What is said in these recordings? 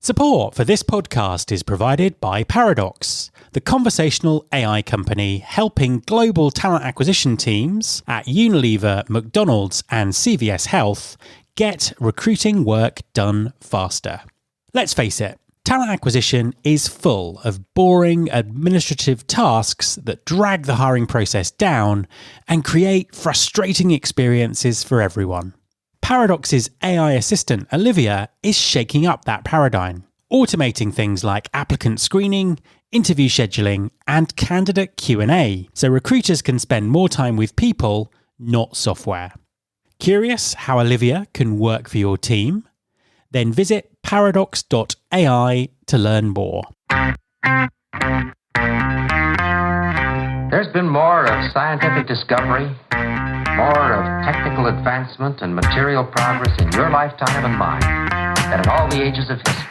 Support for this podcast is provided by Paradox, the conversational AI company helping global talent acquisition teams at Unilever, McDonald's, and CVS Health get recruiting work done faster. Let's face it, talent acquisition is full of boring administrative tasks that drag the hiring process down and create frustrating experiences for everyone. Paradox's AI assistant, Olivia, is shaking up that paradigm, automating things like applicant screening, interview scheduling, and candidate Q&A, so recruiters can spend more time with people, not software. Curious how Olivia can work for your team? Then visit paradox.ai to learn more. There's been more of scientific discovery, more of technical advancement and material progress in your lifetime and mine than in all the ages of history.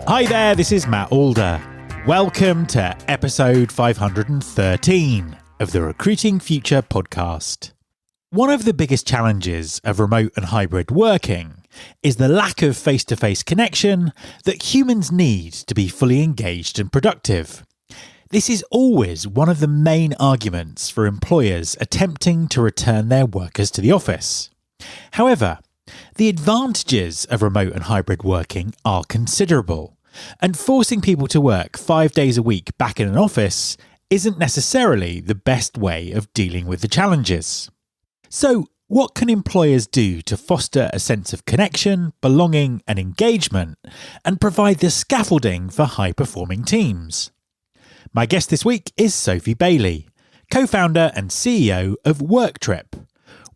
Hi there, this is Matt Alder. Welcome to episode 513 of the Recruiting Future podcast. One of the biggest challenges of remote and hybrid working is the lack of face-to-face connection that humans need to be fully engaged and productive. This is always one of the main arguments for employers attempting to return their workers to the office. However, the advantages of remote and hybrid working are considerable, and forcing people to work 5 days a week back in an office isn't necessarily the best way of dealing with the challenges. So, what can employers do to foster a sense of connection, belonging, and engagement, and provide the scaffolding for high-performing teams? My guest this week is Sophie Bailey, co-founder and CEO of Worktripp.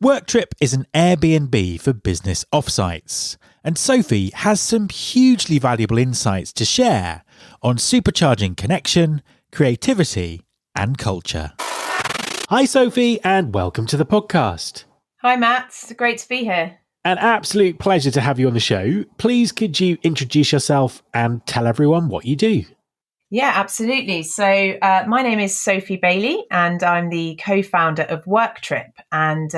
Worktripp is an Airbnb for business offsites, and Sophie has some hugely valuable insights to share on supercharging connection, creativity, and culture. Hi, Sophie, and welcome to the podcast. Hi, Matt. It's great to be here. An absolute pleasure to have you on the show. Please, could you introduce yourself and tell everyone what you do? Yeah, absolutely. So my name is Sophie Bailey, and I'm the co-founder of Worktripp. And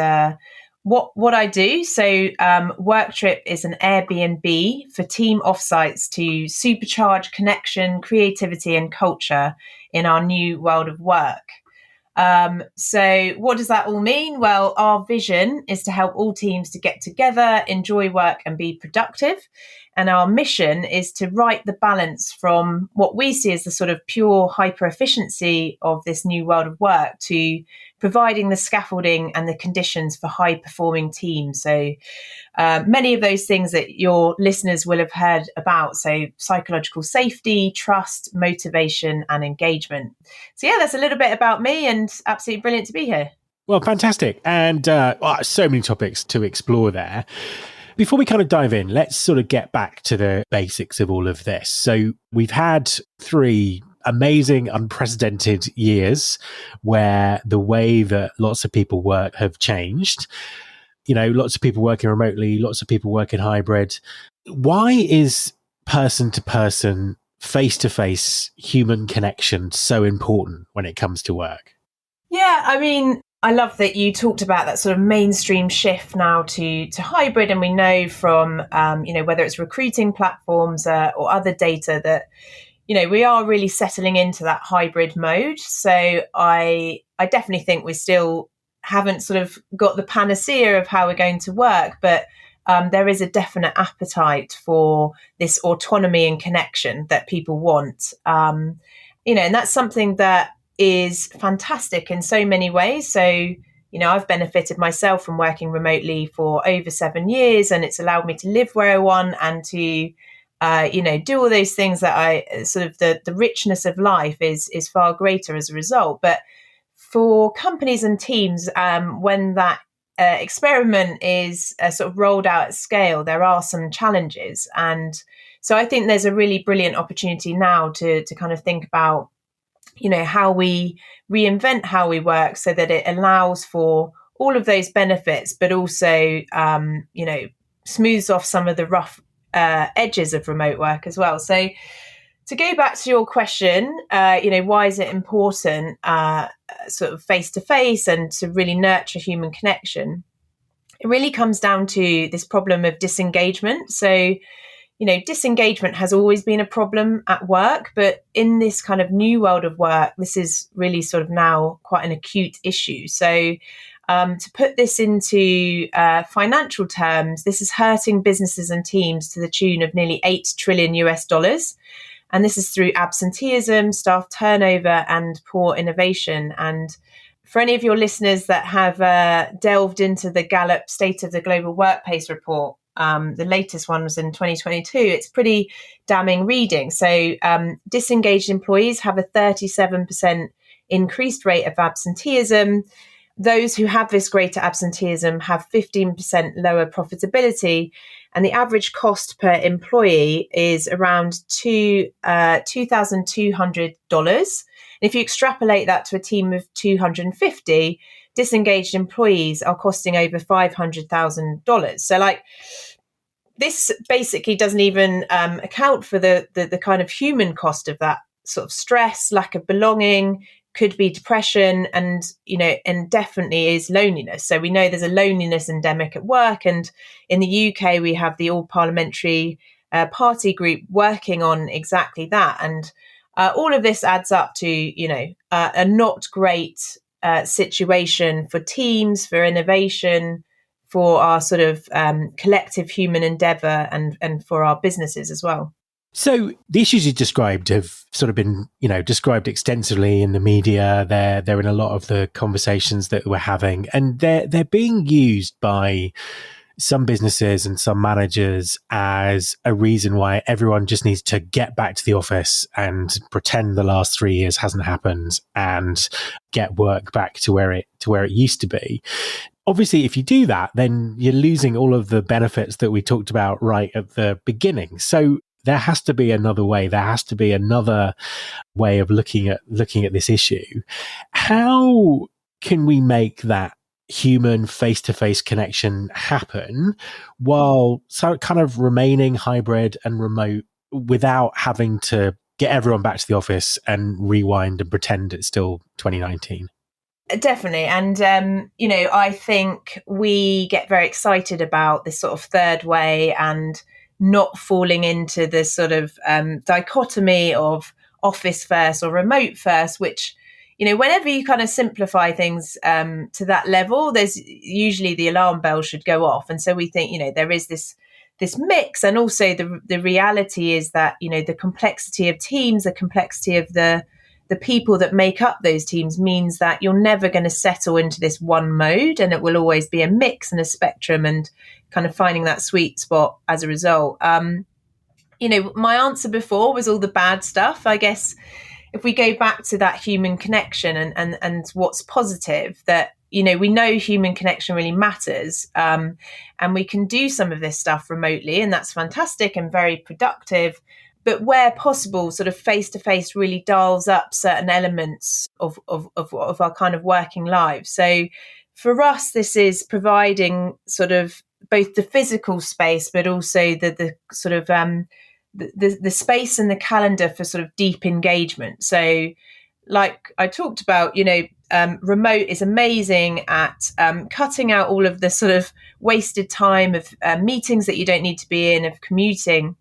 what I do, so Worktripp is an Airbnb for team offsites to supercharge connection, creativity, and culture in our new world of work. So what does that all mean? Well, our vision is to help all teams to get together, enjoy work, and be productive. And our mission is to right the balance from what we see as the sort of pure hyper efficiency of this new world of work to providing the scaffolding and the conditions for high performing teams. So many of those things that your listeners will have heard about. So psychological safety, trust, motivation, and engagement. So yeah, that's a little bit about me, and absolutely brilliant to be here. Well, fantastic. And so many topics to explore there. Before we kind of dive in, let's sort of get back to the basics of all of this. So we've had 3 amazing, unprecedented years where the way that lots of people work have changed. You know, lots of people working remotely, lots of people working hybrid. Why is person-to-person, face-to-face human connection so important when it comes to work? Yeah, I mean, I love that you talked about that sort of mainstream shift now to hybrid. And we know from, whether it's recruiting platforms or other data that, we are really settling into that hybrid mode. So I definitely think we still haven't sort of got the panacea of how we're going to work, but there is a definite appetite for this autonomy and connection that people want. And that's something that is fantastic in so many ways. So, I've benefited myself from working remotely for over 7 years, and it's allowed me to live where I want and to, do all those things that I sort of the richness of life is far greater as a result. But for companies and teams, when that experiment is sort of rolled out at scale, there are some challenges. And so I think there's a really brilliant opportunity now to kind of think about how we reinvent how we work so that it allows for all of those benefits, but also, smooths off some of the rough edges of remote work as well. So to go back to your question, why is it important sort of face to face and to really nurture human connection? it really comes down to this problem of disengagement. So, disengagement has always been a problem at work, but in this kind of new world of work, this is really sort of now quite an acute issue. So, to put this into financial terms, this is hurting businesses and teams to the tune of nearly $8 trillion US. And this is through absenteeism, staff turnover, and poor innovation. And for any of your listeners that have delved into the Gallup State of the Global Workplace report, the latest one was in 2022. It's pretty damning reading. So disengaged employees have a 37% increased rate of absenteeism. Those who have this greater absenteeism have 15% lower profitability, and the average cost per employee is around $2,200. If you extrapolate that to a team of 250, disengaged employees are costing over $500,000. So, this basically doesn't even account for the kind of human cost of that sort of stress, lack of belonging, could be depression, and definitely is loneliness. So we know there's a loneliness endemic at work, and in the UK we have the All Parliamentary Party Group working on exactly that. And all of this adds up to a not great situation for teams, for innovation, for our sort of collective human endeavour, and for our businesses as well. So the issues you described have sort of been, described extensively in the media. They're in a lot of the conversations that we're having, and they're being used by some businesses and some managers as a reason why everyone just needs to get back to the office and pretend the last 3 years hasn't happened and get work back to where it used to be. Obviously, if you do that, then you're losing all of the benefits that we talked about right at the beginning. So there has to be another way. There has to be another way of looking at this issue. How can we make that human face-to-face connection happen while kind of remaining hybrid and remote without having to get everyone back to the office and rewind and pretend it's still 2019? Definitely. And, I think we get very excited about this sort of third way and not falling into this sort of dichotomy of office first or remote first, which, whenever you kind of simplify things to that level, there's usually the alarm bell should go off. And so we think, there is this mix. And also the reality is that, the complexity of teams, the complexity of the people that make up those teams means that you're never going to settle into this one mode, and it will always be a mix and a spectrum, and kind of finding that sweet spot as a result. My answer before was all the bad stuff. I guess if we go back to that human connection and what's positive, that, we know human connection really matters, and we can do some of this stuff remotely, and that's fantastic and very productive. But where possible, sort of face-to-face really dials up certain elements of our kind of working lives. So for us, this is providing sort of both the physical space, but also the sort of the space and the calendar for sort of deep engagement. So like I talked about, remote is amazing at cutting out all of the sort of wasted time of meetings that you don't need to be in, of commuting.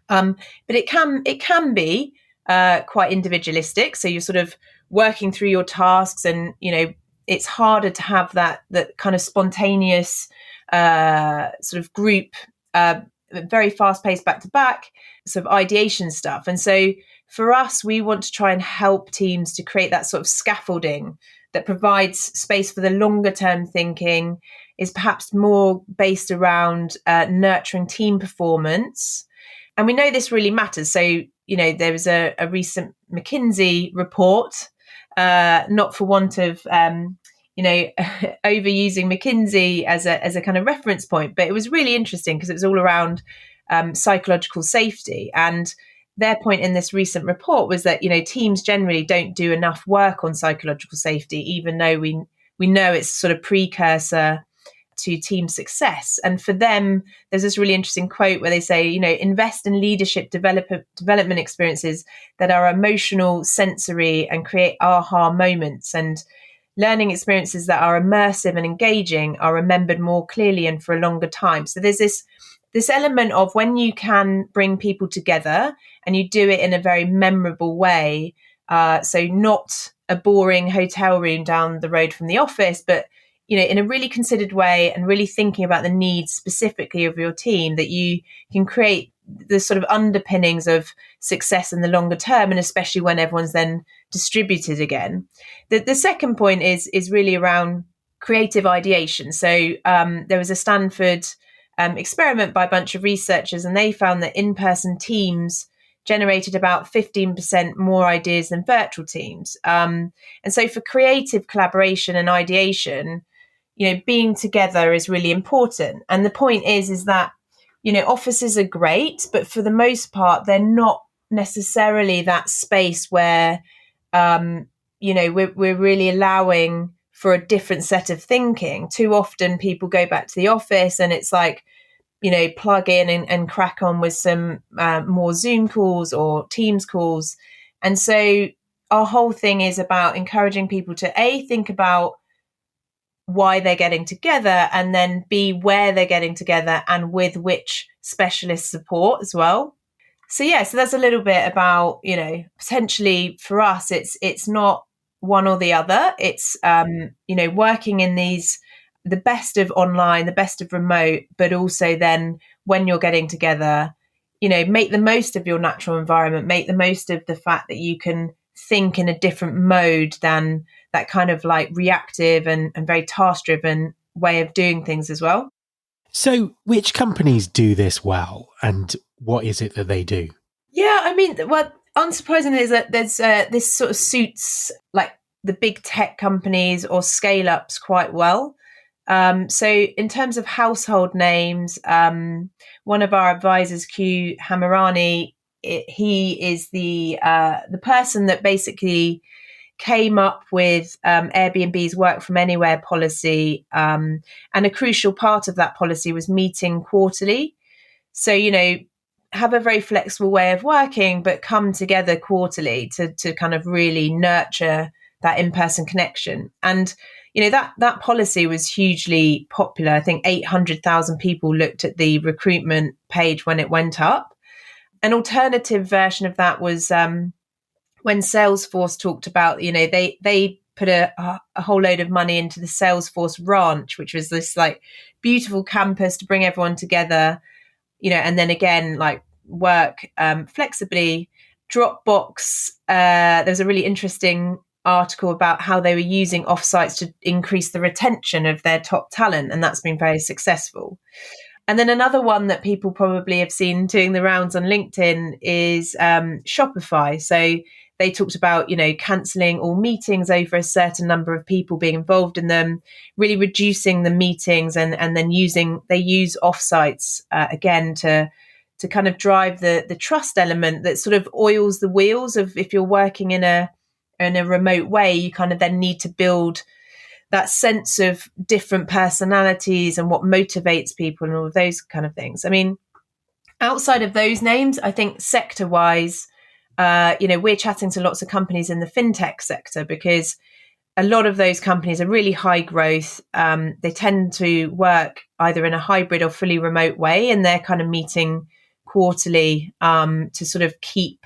But it can be quite individualistic. So you're sort of working through your tasks, and it's harder to have that kind of spontaneous sort of group, very fast paced back to back sort of ideation stuff. And so for us, we want to try and help teams to create that sort of scaffolding that provides space for the longer term thinking, is perhaps more based around nurturing team performance. And we know this really matters. So, there was a recent McKinsey report, not for want of, overusing McKinsey as a kind of reference point, but it was really interesting because it was all around psychological safety. And their point in this recent report was that, teams generally don't do enough work on psychological safety, even though we know it's sort of precursor to team success. And for them, there's this really interesting quote where they say, invest in leadership development experiences that are emotional, sensory, and create aha moments. And learning experiences that are immersive and engaging are remembered more clearly and for a longer time. So there's this element of when you can bring people together and you do it in a very memorable way. So not a boring hotel room down the road from the office, but in a really considered way and really thinking about the needs specifically of your team, that you can create the sort of underpinnings of success in the longer term, and especially when everyone's then distributed again. The second point is really around creative ideation. So there was a Stanford experiment by a bunch of researchers, and they found that in-person teams generated about 15% more ideas than virtual teams. And so for creative collaboration and ideation, being together is really important. And the point is that, offices are great, but for the most part, they're not necessarily that space where, we're really allowing for a different set of thinking. Too often people go back to the office and it's like, plug in and crack on with some more Zoom calls or Teams calls. And so our whole thing is about encouraging people to think about why they're getting together, and then B, where they're getting together and with which specialist support as well. So that's a little bit about, potentially for us, it's not one or the other. It's, working in the best of online, the best of remote, but also then when you're getting together, make the most of your natural environment, make the most of the fact that you can think in a different mode than that kind of like reactive and very task driven way of doing things as well. So which companies do this well, and what is it that they do? Yeah, I mean, well, unsurprisingly, is that there's this sort of suits like the big tech companies or scale ups quite well. So in terms of household names, one of our advisors, Q Hamirani, he is the person that basically came up with Airbnb's work from anywhere policy. And a crucial part of that policy was meeting quarterly. So, have a very flexible way of working, but come together quarterly to kind of really nurture that in-person connection. And, that policy was hugely popular. I think 800,000 people looked at the recruitment page when it went up. An alternative version of that was when Salesforce talked about, they put a whole load of money into the Salesforce Ranch, which was this like beautiful campus to bring everyone together, and then again, like work flexibly. Dropbox, there was a really interesting article about how they were using offsites to increase the retention of their top talent, and that's been very successful. And then another one that people probably have seen doing the rounds on LinkedIn is Shopify. So they talked about, cancelling all meetings over a certain number of people being involved in them, really reducing the meetings, and then they use offsites again to kind of drive the trust element that sort of oils the wheels of, if you're working in a remote way, you kind of then need to build that sense of different personalities and what motivates people and all of those kind of things. I mean, outside of those names, I think sector-wise, we're chatting to lots of companies in the fintech sector, because a lot of those companies are really high growth. They tend to work either in a hybrid or fully remote way, and they're kind of meeting quarterly to sort of keep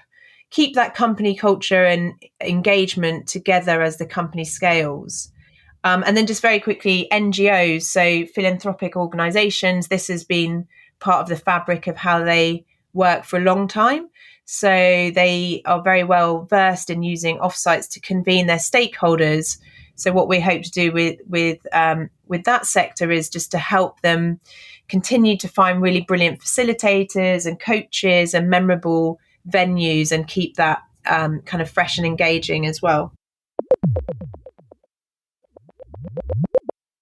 that company culture and engagement together as the company scales. And then just very quickly, NGOs, so philanthropic organizations, this has been part of the fabric of how they work for a long time. So they are very well versed in using offsites to convene their stakeholders. So what we hope to do with that sector is just to help them continue to find really brilliant facilitators and coaches and memorable venues, and keep that kind of fresh and engaging as well.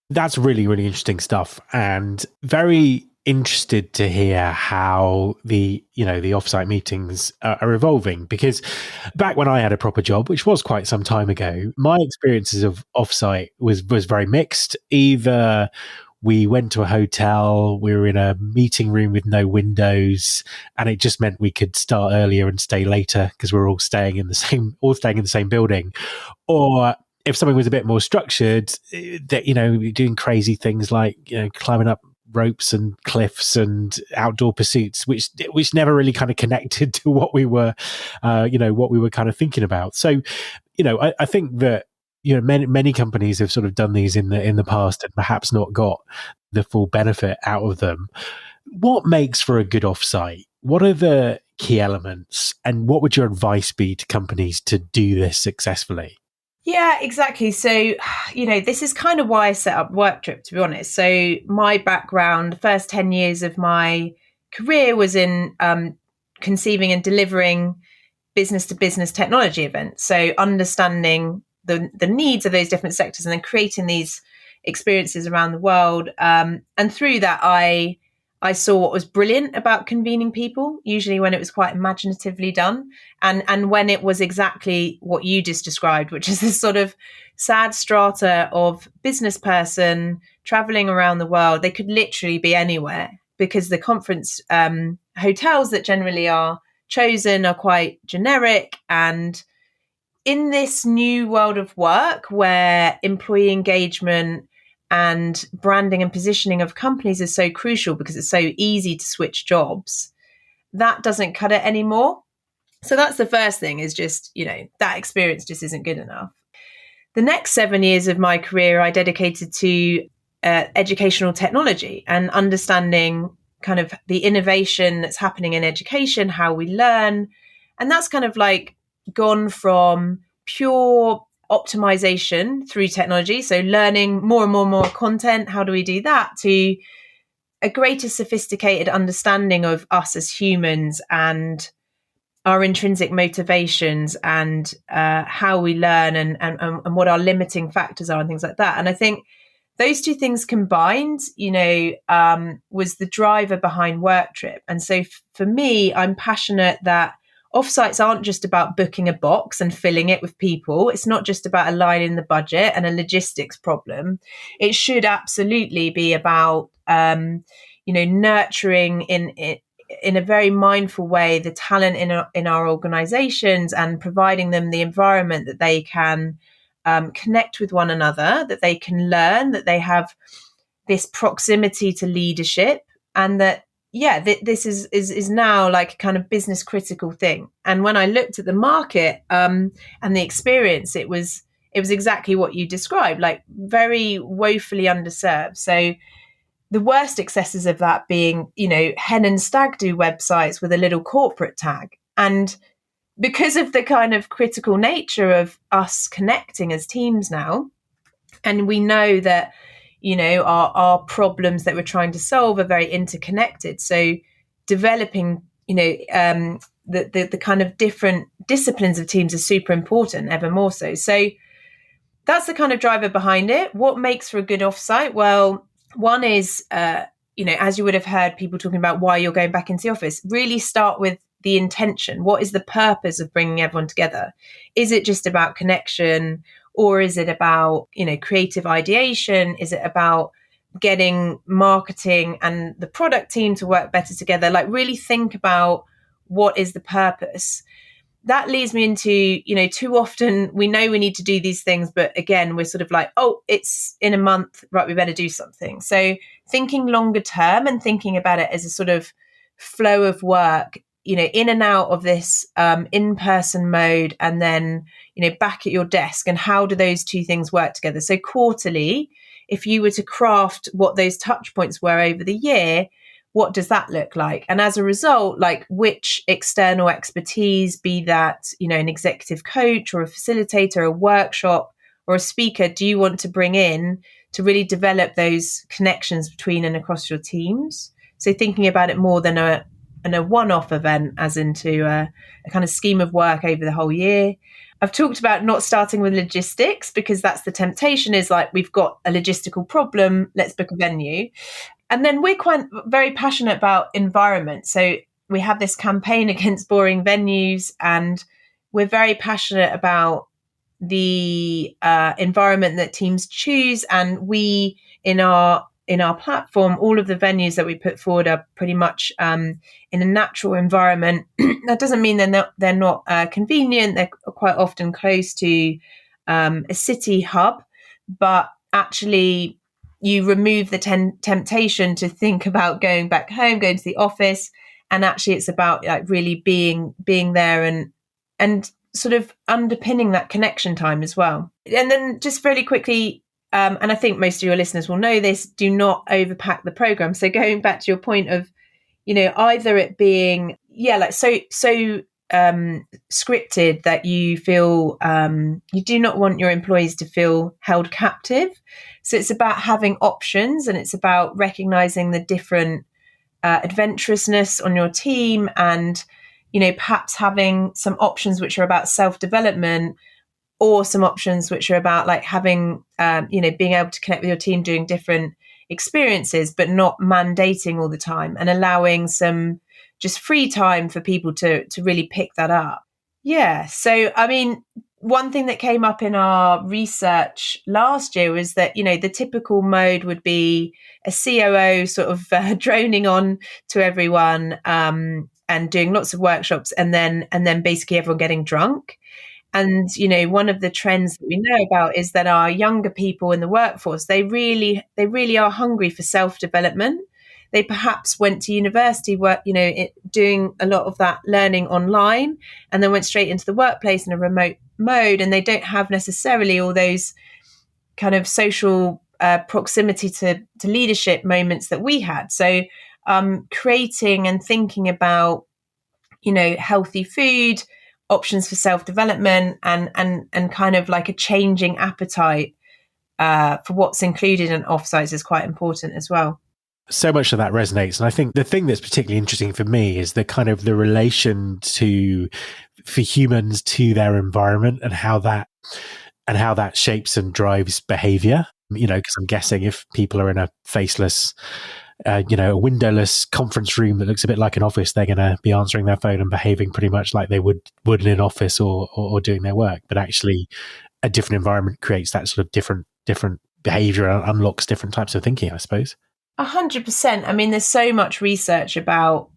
That's really, really interesting stuff, and very interested to hear how the offsite meetings are evolving, because back when I had a proper job, which was quite some time ago, my experiences of offsite was very mixed. Either we went to a hotel, we were in a meeting room with no windows, and it just meant we could start earlier and stay later because we were all staying in the same building, or if something was a bit more structured, that, doing crazy things like, climbing up ropes and cliffs and outdoor pursuits, which never really kind of connected to what we were, what we were kind of thinking about. So, I think that, many companies have sort of done these in the past and perhaps not got the full benefit out of them. What makes for a good offsite? What are the key elements, and what would your advice be to companies to do this successfully? Yeah, exactly. So, this is kind of why I set up Worktripp, to be honest. So my background, the first 10 years of my career was in conceiving and delivering business to business technology events. So understanding the needs of those different sectors and then creating these experiences around the world. And through that, I saw what was brilliant about convening people, usually when it was quite imaginatively done, and when it was exactly what you just described, which is this sort of sad strata of business person traveling around the world. They could literally be anywhere because the conference hotels that generally are chosen are quite generic. And in this new world of work where employee engagement and branding and positioning of companies is so crucial because it's so easy to switch jobs, that doesn't cut it anymore. So that's the first thing, is just, that experience just isn't good enough. The next 7 years of my career I dedicated to educational technology and understanding kind of the innovation that's happening in education, how we learn. And that's kind of like gone from pure optimization through technology, so learning more and more content, how do we do that, to a greater sophisticated understanding of us as humans and our intrinsic motivations and how we learn and what our limiting factors are and things like that. And I think those two things combined, was the driver behind Worktripp. And so for me, I'm passionate that offsites aren't just about booking a box and filling it with people. It's not just about aligning the budget and a logistics problem. It should absolutely be about, nurturing in a very mindful way the talent in our organizations and providing them the environment that they can connect with one another, that they can learn, that they have this proximity to leadership, and that this is now like a kind of business critical thing. And when I looked at the market and the experience, it was exactly what you described, like very woefully underserved. So the worst excesses of that being, hen and stag do websites with a little corporate tag. And because of the kind of critical nature of us connecting as teams now, and we know that, our problems that we're trying to solve are very interconnected. So developing, the kind of different disciplines of teams is super important, ever more so. So that's the kind of driver behind it. What makes for a good offsite? Well, one is, as you would have heard people talking about why you're going back into the office, really start with the intention. What is the purpose of bringing everyone together? Is it just about connection? Or is it about, creative ideation? Is it about getting marketing and the product team to work better together? Like really think about what is the purpose. That leads me into, too often we know we need to do these things, but again, we're sort of like, oh, it's in a month, right, we better do something. So thinking longer term and thinking about it as a sort of flow of work, in and out of this in-person mode, and then, back at your desk, and how do those two things work together? So quarterly, if you were to craft what those touch points were over the year, what does that look like? And as a result, like which external expertise, be that, an executive coach or a facilitator, a workshop or a speaker, do you want to bring in to really develop those connections between and across your teams? So thinking about it more than a one-off event, as into a kind of scheme of work over the whole year. I've talked about not starting with logistics, because that's the temptation, is like, we've got a logistical problem, let's book a venue. And then we're very passionate about environment. So we have this campaign against boring venues, and we're very passionate about the environment that teams choose. And we, in our platform, all of the venues that we put forward are pretty much in a natural environment. That doesn't mean they're not convenient. They're quite often close to a city hub, but actually you remove the temptation to think about going back home, going to the office, and actually it's about like really being there and sort of underpinning that connection time as well. And then just really quickly, and I think most of your listeners will know this, do not overpack the program. So going back to your point of, either it being, like so scripted that you feel you do not want your employees to feel held captive. So it's about having options, and it's about recognizing the different adventurousness on your team, and perhaps having some options which are about self-development, or some options which are about like having being able to connect with your team, doing different experiences, but not mandating all the time, and allowing some just free time for people to really pick that up. Yeah. So, I mean, one thing that came up in our research last year was that, the typical mode would be a COO sort of droning on to everyone and doing lots of workshops, and then basically everyone getting drunk. And, one of the trends that we know about is that our younger people in the workforce, they really are hungry for self-development. They perhaps went to university, doing a lot of that learning online, and then went straight into the workplace in a remote mode. And they don't have necessarily all those kind of social proximity to leadership moments that we had. So creating and thinking about, healthy food, options for self-development, and kind of like a changing appetite for what's included in offsites is quite important as well. So much of that resonates. And I think the thing that's particularly interesting for me is the kind of the relation for humans to their environment, and how that shapes and drives behavior. Because I'm guessing if people are in a faceless, a windowless conference room that looks a bit like an office, they're going to be answering their phone and behaving pretty much like they would in an office or doing their work. But actually, a different environment creates that sort of different behavior and unlocks different types of thinking, I suppose. 100%. I mean, there's so much research about,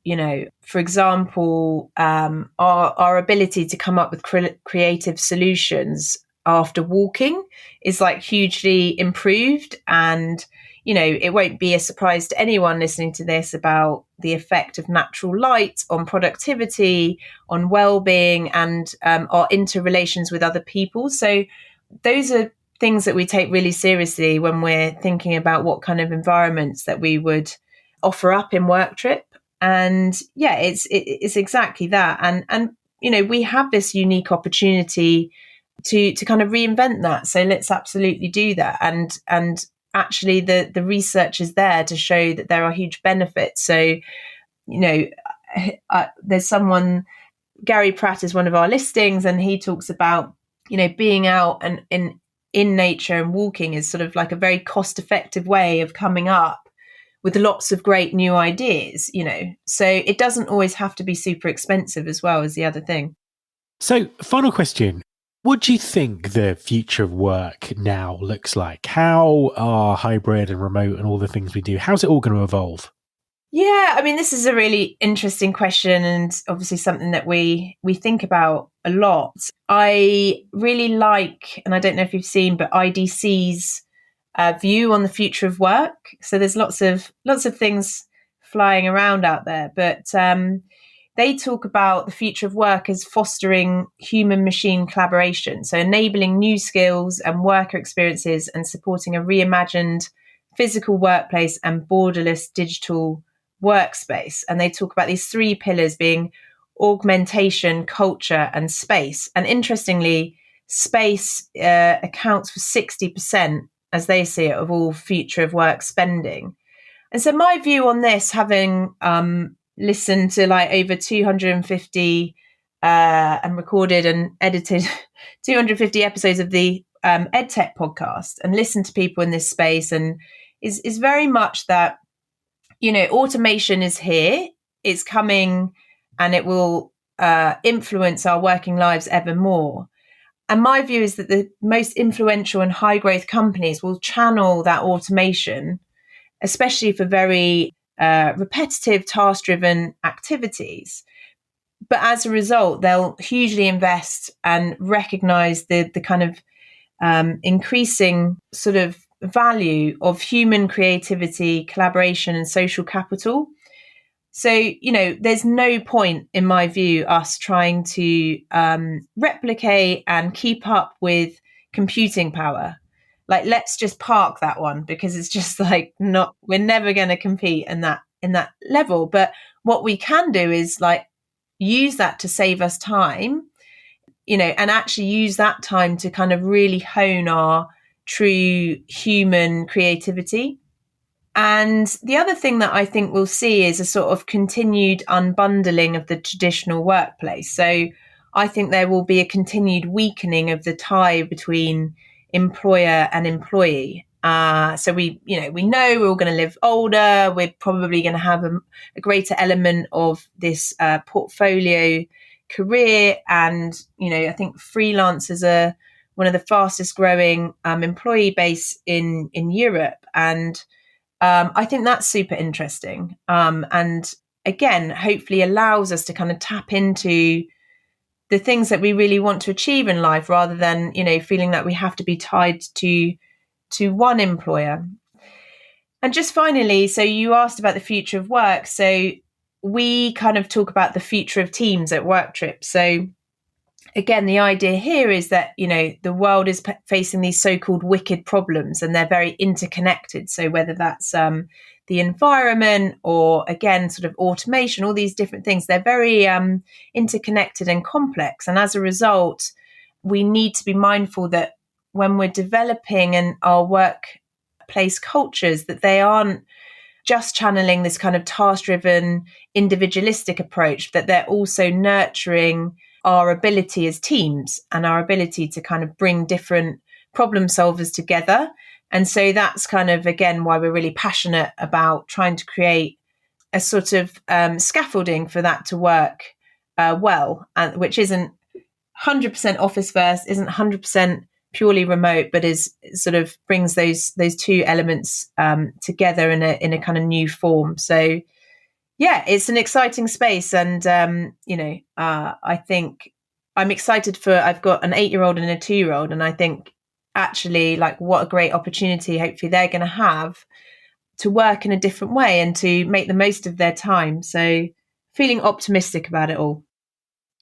for example, our ability to come up with creative solutions after walking is like hugely improved. And, it won't be a surprise to anyone listening to this about the effect of natural light on productivity, on well-being, and our interrelations with other people. So those are things that we take really seriously when we're thinking about what kind of environments that we would offer up in Worktripp. And yeah, it's exactly that. And we have this unique opportunity to kind of reinvent that. So let's absolutely do that. And actually the research is there to show that there are huge benefits. So, there's someone, Gary Pratt is one of our listings, and he talks about, being out and in nature and walking is sort of like a very cost-effective way of coming up with lots of great new ideas, So it doesn't always have to be super expensive as well, as the other thing. So, final question. What do you think the future of work now looks like? How are hybrid and remote and all the things we do, how's it all going to evolve? Yeah, I mean, this is a really interesting question, and obviously something that we think about a lot. I really like, and I don't know if you've seen, but IDC's view on the future of work. So there's lots of things flying around out there, but they talk about the future of work as fostering human-machine collaboration, so enabling new skills and worker experiences, and supporting a reimagined physical workplace and borderless digital workspace. And they talk about these three pillars being augmentation, culture, and space. And interestingly, space accounts for 60%, as they see it, of all future of work spending. And so my view on this, having listened to like over 250 and recorded and edited 250 episodes of the EdTech podcast, and listened to people in this space, and is very much that, automation is here, it's coming, and it will influence our working lives ever more. And my view is that the most influential and high growth companies will channel that automation, especially for very repetitive, task-driven activities. But as a result, they'll hugely invest and recognize the kind of increasing sort of value of human creativity, collaboration, and social capital. So, there's no point, in my view, us trying to replicate and keep up with computing power. Like, let's just park that one, because it's just like we're never going to compete in that level. But what we can do is like use that to save us time, and actually use that time to kind of really hone our true human creativity. And the other thing that I think we'll see is a sort of continued unbundling of the traditional workplace. So I think there will be a continued weakening of the tie between employer and employee. So we know we're all going to live older. We're probably going to have a greater element of this portfolio career. And, I think freelancers are one of the fastest growing employee base in Europe. And I think that's super interesting. And again, hopefully allows us to kind of tap into the things that we really want to achieve in life, rather than, feeling that we have to be tied to one employer. And just finally, so you asked about the future of work. So we kind of talk about the future of teams at Worktripp. So again, the idea here is that, the world is facing these so-called wicked problems, and they're very interconnected. So whether that's the environment or, again, sort of automation, all these different things, they're very interconnected and complex. And as a result, we need to be mindful that when we're developing our workplace cultures, that they aren't just channeling this kind of task-driven, individualistic approach, that they're also nurturing our ability as teams and our ability to kind of bring different problem solvers together. And so that's kind of, again, why we're really passionate about trying to create a sort of scaffolding for that to work well, and which isn't 100% office first, isn't 100% purely remote, but is sort of brings those two elements together in a kind of new form. So yeah, it's an exciting space. And, I think I'm excited I've got an 8-year-old and a 2-year-old. And I think actually, like, what a great opportunity, hopefully, they're going to have to work in a different way and to make the most of their time. So feeling optimistic about it all.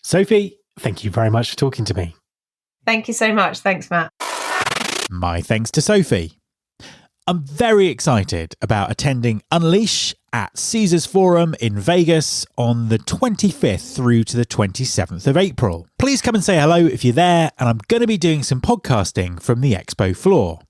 Sophie, thank you very much for talking to me. Thank you so much. Thanks, Matt. My thanks to Sophie. I'm very excited about attending Unleash at Caesars Forum in Vegas on the 25th through to the 27th of April. Please come and say hello if you're there, and I'm going to be doing some podcasting from the expo floor.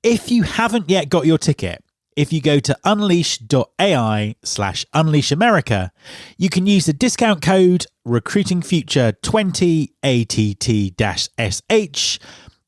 If you haven't yet got your ticket, if you go to unleash.ai/unleashamerica, you can use the discount code recruitingfuture20ATT-SH.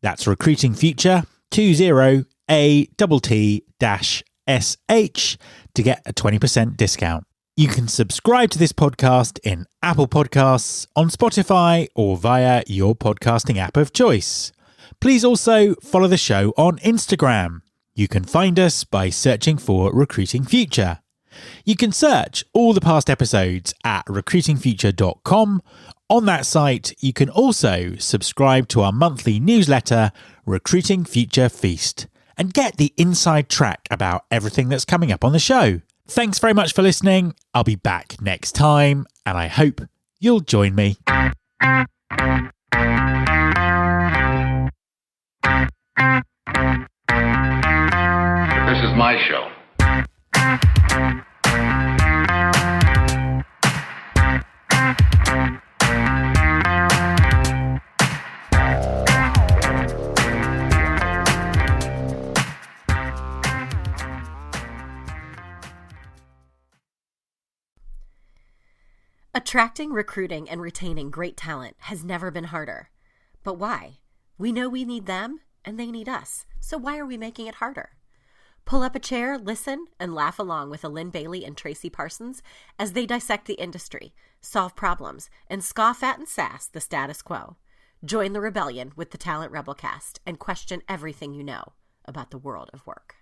That's recruitingfuture 20ATT-SH to get a 20% discount. You can subscribe to this podcast in Apple Podcasts, on Spotify, or via your podcasting app of choice. Please also follow the show on Instagram. You can find us by searching for Recruiting Future. You can search all the past episodes at recruitingfuture.com. On that site, you can also subscribe to our monthly newsletter, Recruiting Future Feast, and get the inside track about everything that's coming up on the show. Thanks very much for listening. I'll be back next time, and I hope you'll join me. This is my show. Attracting, recruiting, and retaining great talent has never been harder. But why? We know we need them, and they need us. So why are we making it harder? Pull up a chair, listen, and laugh along with Lynn Bailey and Tracy Parsons as they dissect the industry, solve problems, and scoff at and sass the status quo. Join the rebellion with the Talent Rebelcast and question everything you know about the world of work.